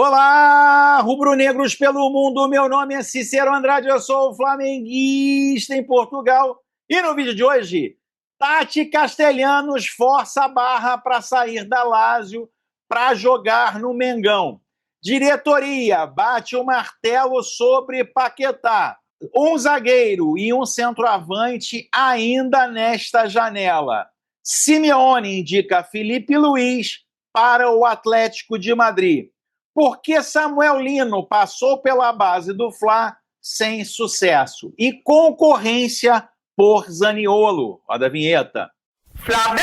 Olá, rubro-negros pelo mundo, meu nome é Cícero Andrade, eu sou flamenguista em Portugal e no vídeo de hoje, Tati Castelhanos força a barra para sair da Lazio para jogar no Mengão. Diretoria bate o martelo sobre Paquetá, um zagueiro e um centroavante ainda nesta janela. Simeone indica Felipe Luiz para o Atlético de Madrid. Porque Samuel Lino passou pela base do Fla sem sucesso. E concorrência por Zaniolo. Roda a vinheta. Flamengo!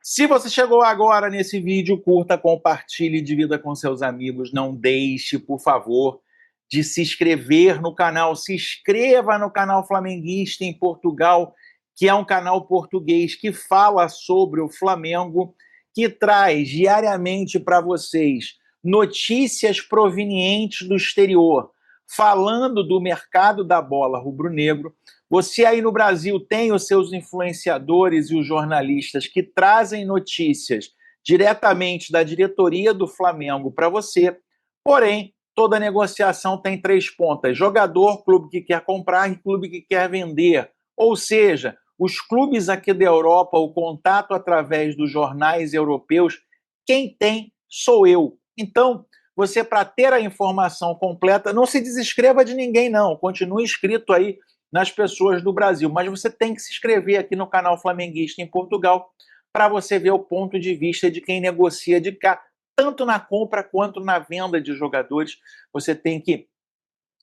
Se você chegou agora nesse vídeo, curta, compartilhe, divida com seus amigos. Não deixe, por favor, de se inscrever no canal. Se inscreva no canal Flamenguista em Portugal, que é um canal português que fala sobre o Flamengo, que traz diariamente para vocês notícias provenientes do exterior, falando do mercado da bola rubro-negro. Você aí no Brasil tem os seus influenciadores e os jornalistas que trazem notícias diretamente da diretoria do Flamengo para você, porém, toda negociação tem três pontas: jogador, clube que quer comprar e clube que quer vender. Ou seja, os clubes aqui da Europa, o contato através dos jornais europeus, quem tem sou eu. Então, você, para ter a informação completa, não se desinscreva de ninguém, não. Continue inscrito aí nas pessoas do Brasil. Mas você tem que se inscrever aqui no canal Flamenguista em Portugal para você ver o ponto de vista de quem negocia de cá, tanto na compra quanto na venda de jogadores. Você tem que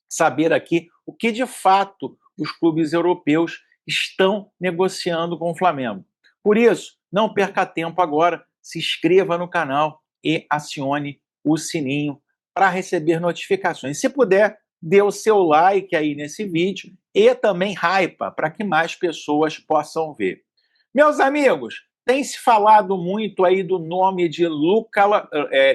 saber aqui o que de fato os clubes europeus estão negociando com o Flamengo. Por isso, não perca tempo agora, se inscreva no canal e acione o sininho para receber notificações. Se puder, dê o seu like aí nesse vídeo e também hypa para que mais pessoas possam ver. Meus amigos, tem se falado muito aí do nome de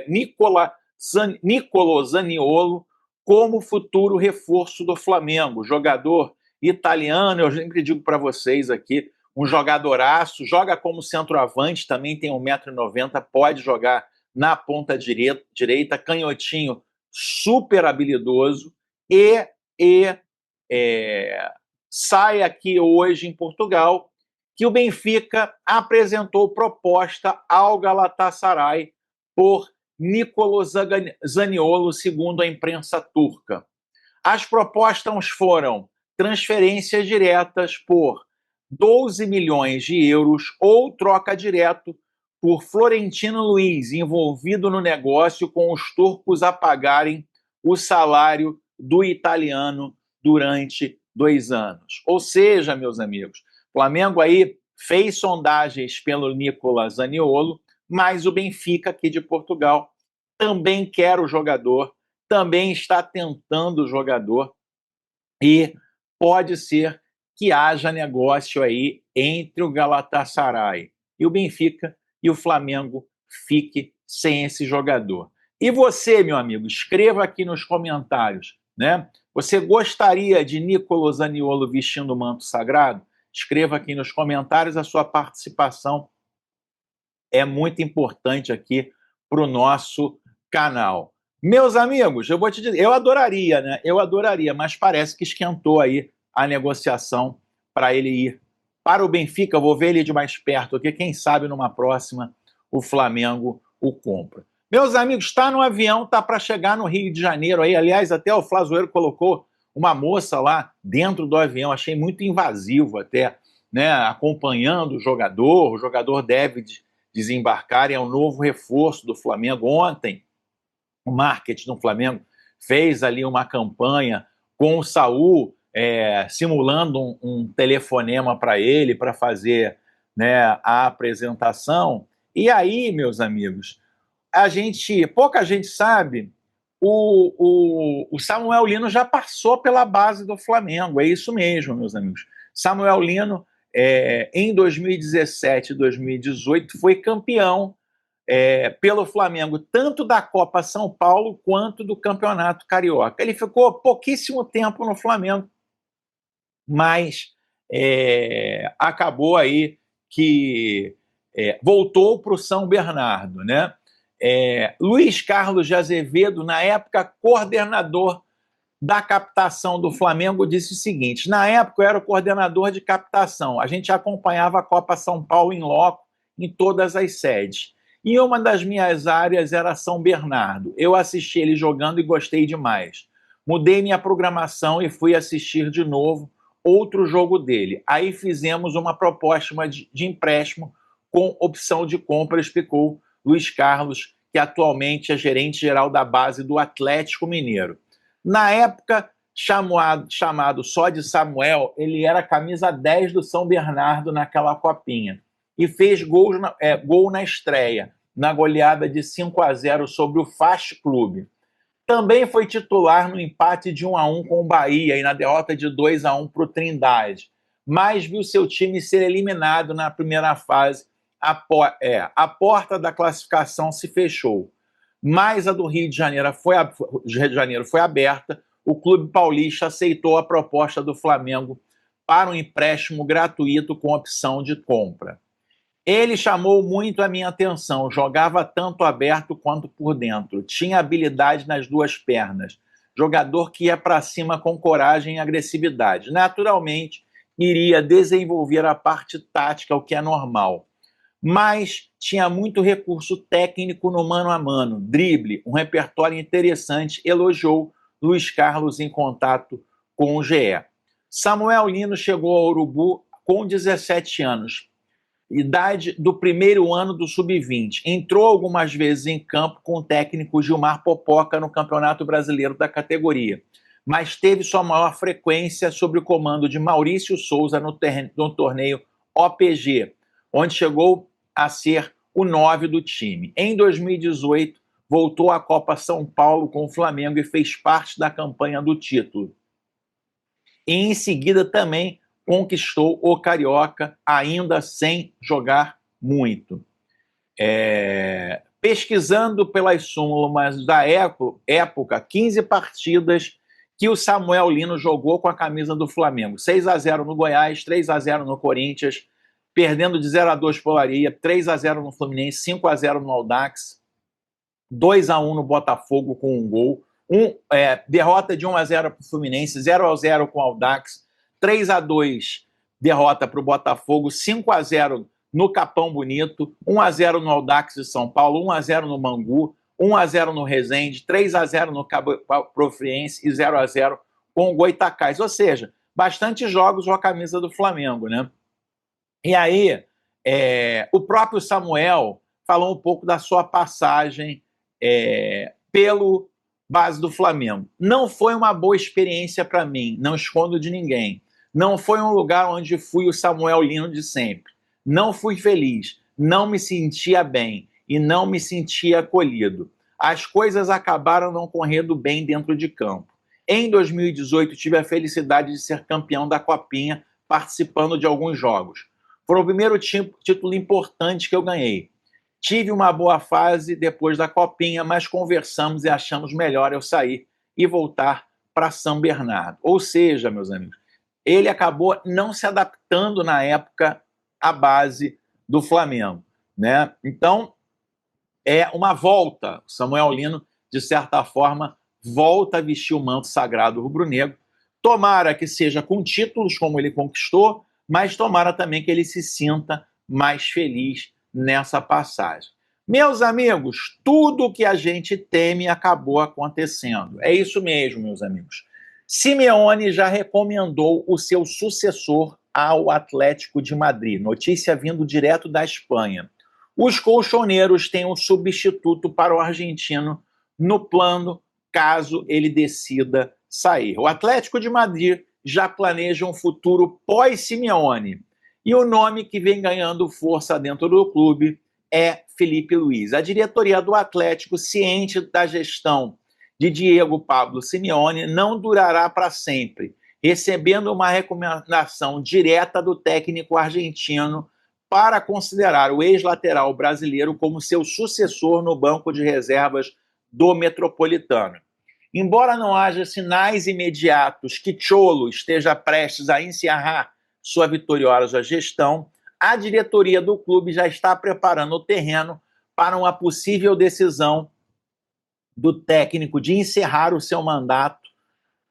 Nicolo Zaniolo como futuro reforço do Flamengo, jogador italiano. Eu sempre digo para vocês aqui, um jogadoraço, joga como centroavante, também tem 1,90 m, pode jogar na ponta direita, canhotinho, super habilidoso, e sai aqui hoje em Portugal que o Benfica apresentou proposta ao Galatasaray por Nicolo Zaniolo, segundo a imprensa turca. As propostas foram transferências diretas por 12 milhões de euros ou troca direto por Florentino Luiz, envolvido no negócio com os turcos a pagarem o salário do italiano durante 2 anos. Ou seja, meus amigos, o Flamengo aí fez sondagens pelo Nicolo Zaniolo, mas o Benfica aqui de Portugal também quer o jogador, também está tentando o jogador, e pode ser que haja negócio aí entre o Galatasaray e o Benfica e o Flamengo fique sem esse jogador. E você, meu amigo, escreva aqui nos comentários, né? Você gostaria de Nicolo Zaniolo vestindo o manto sagrado? Escreva aqui nos comentários, a sua participação é muito importante aqui para o nosso canal. Meus amigos, eu vou te dizer, eu adoraria, né? Eu adoraria, mas parece que esquentou aí a negociação para ele ir para o Benfica. Eu vou ver ele de mais perto aqui, quem sabe numa próxima o Flamengo o compra. Meus amigos, está no avião, está para chegar no Rio de Janeiro aí. Aliás, até o Flazoeiro colocou uma moça lá dentro do avião, achei muito invasivo até, né? Acompanhando o jogador deve desembarcar e é um novo reforço do Flamengo. Ontem, o marketing do Flamengo fez ali uma campanha com o Saul, simulando um telefonema para ele, para fazer, né, a apresentação. E aí, meus amigos, pouca gente sabe, o Samuel Lino já passou pela base do Flamengo, é isso mesmo, meus amigos. Samuel Lino, em 2017 e 2018, foi campeão pelo Flamengo, tanto da Copa São Paulo quanto do Campeonato Carioca. Ele ficou pouquíssimo tempo no Flamengo, mas acabou aí que voltou para o São Bernardo, né? Luiz Carlos de Azevedo, na época coordenador da captação do Flamengo, disse o seguinte: na época eu era o coordenador de captação, a gente acompanhava a Copa São Paulo em loco em todas as sedes. E uma das minhas áreas era São Bernardo. Eu assisti ele jogando e gostei demais. Mudei minha programação e fui assistir de novo outro jogo dele. Aí fizemos uma proposta de empréstimo com opção de compra, explicou Luiz Carlos, que atualmente é gerente-geral da base do Atlético Mineiro. Na época, chamado só de Samuel, ele era camisa 10 do São Bernardo naquela copinha e fez gol na estreia, na goleada de 5-0 sobre o Fast Clube. Também foi titular no empate de 1-1 com o Bahia e na derrota de 2-1 para o Trindade, mas viu seu time ser eliminado na primeira fase. A porta da classificação se fechou, mas a do Rio de Janeiro foi aberta. O clube paulista aceitou a proposta do Flamengo para um empréstimo gratuito com opção de compra. Ele chamou muito a minha atenção, jogava tanto aberto quanto por dentro, tinha habilidade nas duas pernas, jogador que ia para cima com coragem e agressividade. Naturalmente, iria desenvolver a parte tática, o que é normal, mas tinha muito recurso técnico no mano a mano, drible, um repertório interessante, elogiou Luiz Carlos em contato com o GE. Samuel Lino chegou ao Urubu com 17 anos, idade do primeiro ano do Sub-20. Entrou algumas vezes em campo com o técnico Gilmar Popoca no Campeonato Brasileiro da categoria, mas teve sua maior frequência sob o comando de Maurício Souza no torneio OPG, onde chegou a ser o 9 do time. Em 2018, voltou à Copa São Paulo com o Flamengo e fez parte da campanha do título. E em seguida também conquistou o Carioca, ainda sem jogar muito. Pesquisando pelas súmulas da época, 15 partidas que o Samuel Lino jogou com a camisa do Flamengo. 6-0 no Goiás, 3-0 no Corinthians, perdendo de 0-2 para o Olaria, 3-0 no Fluminense, 5-0 no Audax, 2-1 no Botafogo com um gol, derrota de 1-0 para o Fluminense, 0-0 com o Audax, 3-2 derrota para o Botafogo, 5-0 no Capão Bonito, 1-0 no Audax de São Paulo, 1-0 no Bangu, 1-0 no Resende, 3-0 no Cabo Profriense e 0-0 com o Goitacás. Ou seja, bastante jogos com a camisa do Flamengo, né? E aí, o próprio Samuel falou um pouco da sua passagem pelo base do Flamengo. Não foi uma boa experiência para mim, não escondo de ninguém. Não foi um lugar onde fui o Samuel Lino de sempre. Não fui feliz, não me sentia bem e não me sentia acolhido. As coisas acabaram não correndo bem dentro de campo. Em 2018, tive a felicidade de ser campeão da Copinha, participando de alguns jogos. Foi o primeiro título importante que eu ganhei. Tive uma boa fase depois da Copinha, mas conversamos e achamos melhor eu sair e voltar para São Bernardo. Ou seja, meus amigos, ele acabou não se adaptando na época à base do Flamengo, né? Então, é uma volta. Samuel Lino, de certa forma, volta a vestir o manto sagrado rubro-negro. Tomara que seja com títulos, como ele conquistou, mas tomara também que ele se sinta mais feliz nessa passagem. Meus amigos, tudo o que a gente teme acabou acontecendo. É isso mesmo, meus amigos. Simeone já recomendou o seu sucessor ao Atlético de Madrid. Notícia vindo direto da Espanha. Os colchoneiros têm um substituto para o argentino no plano, caso ele decida sair. O Atlético de Madrid já planeja um futuro pós-Simeone. E o nome que vem ganhando força dentro do clube é Felipe Luiz. A diretoria do Atlético, ciente da gestão de Diego Pablo Simeone, não durará para sempre, recebendo uma recomendação direta do técnico argentino para considerar o ex-lateral brasileiro como seu sucessor no banco de reservas do Metropolitano. Embora não haja sinais imediatos que Cholo esteja prestes a encerrar sua vitoriosa gestão, a diretoria do clube já está preparando o terreno para uma possível decisão do técnico de encerrar o seu mandato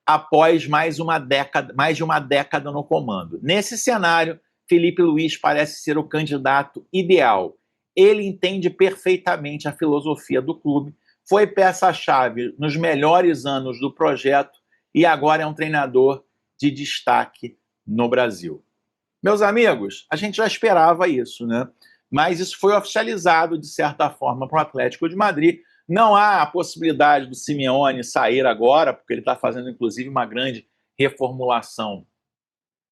após mais de uma década no comando. Nesse cenário, Felipe Luiz parece ser o candidato ideal. Ele entende perfeitamente a filosofia do clube, foi peça-chave nos melhores anos do projeto e agora é um treinador de destaque no Brasil. Meus amigos, a gente já esperava isso, né? Mas isso foi oficializado, de certa forma, para o Atlético de Madrid. Não há a possibilidade do Simeone sair agora, porque ele está fazendo, inclusive, uma grande reformulação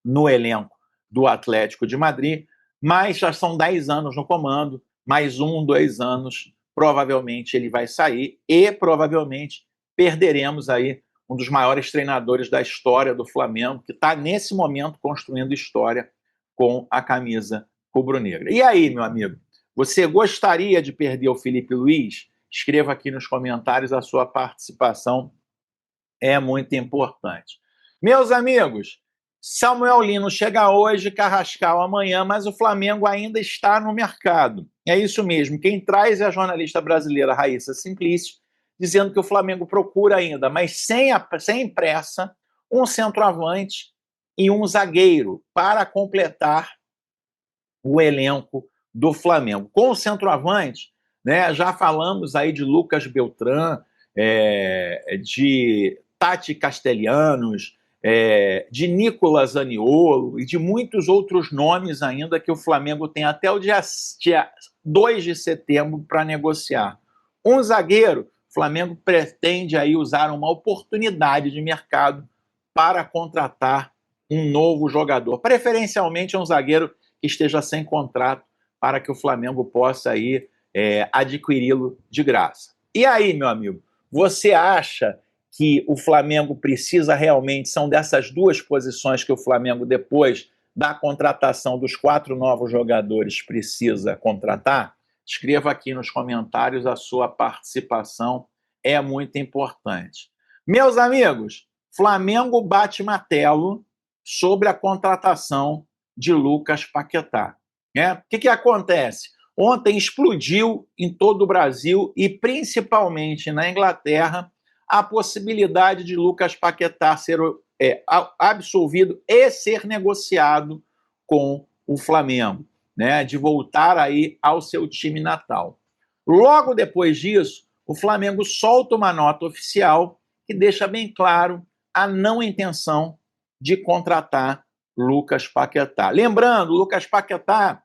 no elenco do Atlético de Madrid, mas já são 10 anos no comando, mais 2 anos, provavelmente ele vai sair e provavelmente perderemos aí um dos maiores treinadores da história do Flamengo, que está nesse momento construindo história com a camisa rubro-negra. E aí, meu amigo, você gostaria de perder o Felipe Luiz? Escreva aqui nos comentários, a sua participação é muito importante. Meus amigos, Samuel Lino chega hoje, Carrascal amanhã, mas o Flamengo ainda está no mercado. É isso mesmo. Quem traz é a jornalista brasileira Raíssa Simplício, dizendo que o Flamengo procura ainda, mas sem pressa, um centroavante e um zagueiro para completar o elenco do Flamengo. Com o centroavante, né, já falamos aí de Lucas Beltrán, de Tati Castelhanos, de Nicolas Zaniolo e de muitos outros nomes ainda que o Flamengo tem até o dia 2 de setembro para negociar. Um zagueiro, o Flamengo pretende aí usar uma oportunidade de mercado para contratar um novo jogador, preferencialmente um zagueiro que esteja sem contrato, para que o Flamengo possa aí adquiri-lo de graça. E aí, meu amigo, você acha que o Flamengo precisa realmente, são dessas duas posições que o Flamengo, depois da contratação dos 4 novos jogadores, precisa contratar? Escreva aqui nos comentários, a sua participação é muito importante. Meus amigos, Flamengo bate martelo sobre a contratação de Lucas Paquetá. O que acontece? Ontem explodiu em todo o Brasil e principalmente na Inglaterra a possibilidade de Lucas Paquetá ser absolvido e ser negociado com o Flamengo, né, de voltar aí ao seu time natal. Logo depois disso, o Flamengo solta uma nota oficial que deixa bem claro a não intenção de contratar Lucas Paquetá. Lembrando, Lucas Paquetá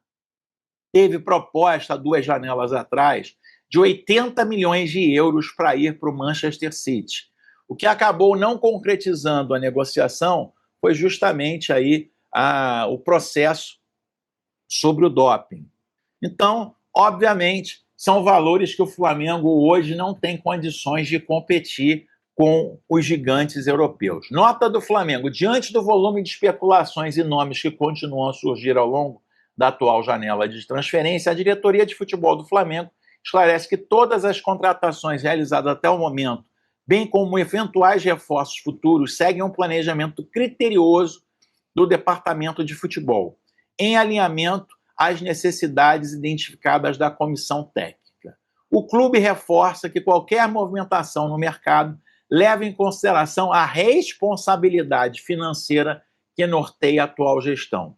teve proposta 2 janelas atrás de 80 milhões de euros para ir para o Manchester City. O que acabou não concretizando a negociação foi justamente aí o processo sobre o doping. Então, obviamente, são valores que o Flamengo hoje não tem condições de competir com os gigantes europeus. Nota do Flamengo: diante do volume de especulações e nomes que continuam a surgir ao longo da atual janela de transferência, a diretoria de futebol do Flamengo esclarece que todas as contratações realizadas até o momento, bem como eventuais reforços futuros, seguem um planejamento criterioso do departamento de futebol, em alinhamento às necessidades identificadas da comissão técnica. O clube reforça que qualquer movimentação no mercado leva em consideração a responsabilidade financeira que norteia a atual gestão.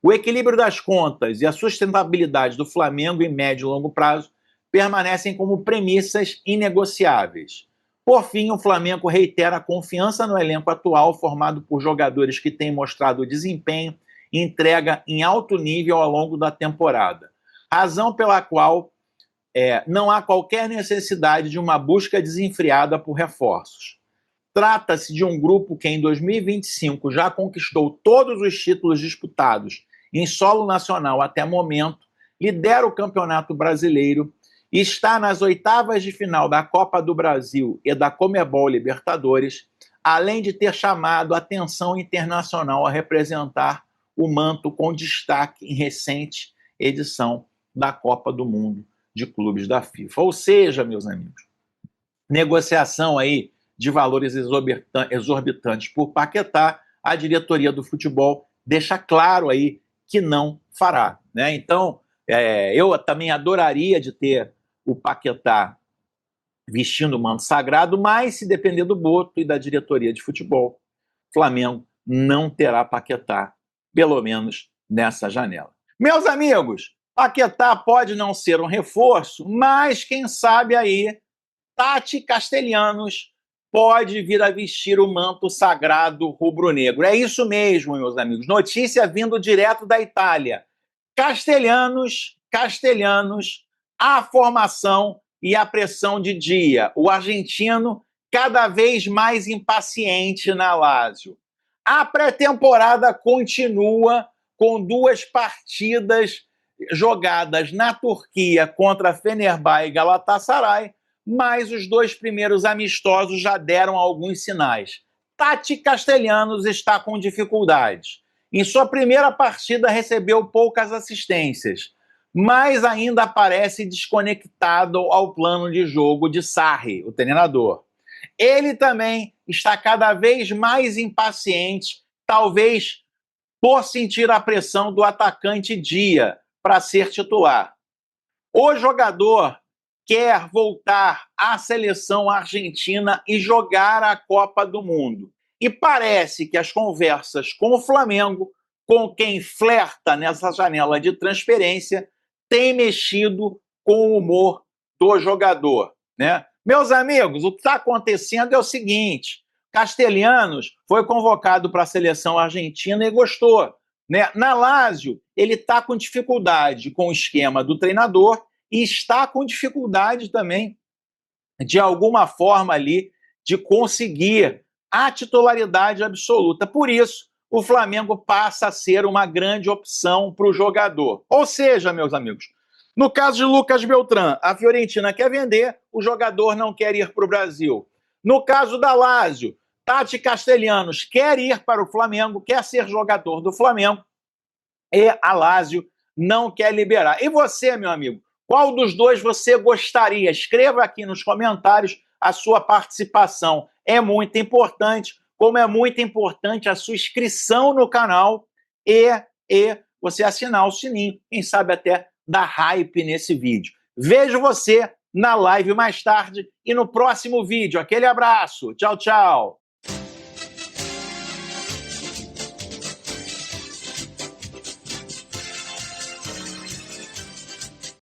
O equilíbrio das contas e a sustentabilidade do Flamengo em médio e longo prazo permanecem como premissas inegociáveis. Por fim, o Flamengo reitera a confiança no elenco atual, formado por jogadores que têm mostrado desempenho e entrega em alto nível ao longo da temporada, razão pela qual não há qualquer necessidade de uma busca desenfreada por reforços. Trata-se de um grupo que em 2025 já conquistou todos os títulos disputados em solo nacional até o momento, lidera o Campeonato Brasileiro, está nas oitavas de final da Copa do Brasil e da Conmebol Libertadores, além de ter chamado a atenção internacional a representar o manto com destaque em recente edição da Copa do Mundo de Clubes da FIFA. Ou seja, meus amigos, negociação aí de valores exorbitantes por Paquetá, a diretoria do futebol deixa claro aí que não fará, né? Então, eu também adoraria de ter o Paquetá vestindo o manto sagrado, mas se depender do Boto e da diretoria de futebol, Flamengo não terá Paquetá, pelo menos nessa janela. Meus amigos, Paquetá pode não ser um reforço, mas quem sabe aí Tati Castelhanos pode vir a vestir o manto sagrado rubro-negro. É isso mesmo, meus amigos. Notícia vindo direto da Itália. Castelhanos, a formação e a pressão de dia. O argentino cada vez mais impaciente na Lazio. A pré-temporada continua com 2 partidas jogadas na Turquia contra Fenerbahçe e Galatasaray, mas os 2 primeiros amistosos já deram alguns sinais. Tati Castelhanos está com dificuldades. Em sua primeira partida recebeu poucas assistências, mas ainda parece desconectado ao plano de jogo de Sarri, o treinador. Ele também está cada vez mais impaciente, talvez por sentir a pressão do atacante Dia para ser titular. O jogador quer voltar à seleção argentina e jogar a Copa do Mundo. E parece que as conversas com o Flamengo, com quem flerta nessa janela de transferência, têm mexido com o humor do jogador, né? Meus amigos, o que está acontecendo é o seguinte: Castelhanos foi convocado para a seleção argentina e gostou, né? Na Lazio, ele está com dificuldade com o esquema do treinador e está com dificuldade também, de alguma forma ali, de conseguir a titularidade absoluta. Por isso, o Flamengo passa a ser uma grande opção para o jogador. Ou seja, meus amigos, no caso de Lucas Beltrán, a Fiorentina quer vender, o jogador não quer ir para o Brasil. No caso da Lazio, Tati Castelhanos quer ir para o Flamengo, quer ser jogador do Flamengo, e a Lazio não quer liberar. E você, meu amigo, qual dos dois você gostaria? Escreva aqui nos comentários a sua participação. É muito importante, como é muito importante a sua inscrição no canal e você assinar o sininho, quem sabe até dar hype nesse vídeo. Vejo você na live mais tarde e no próximo vídeo. Aquele abraço. Tchau, tchau.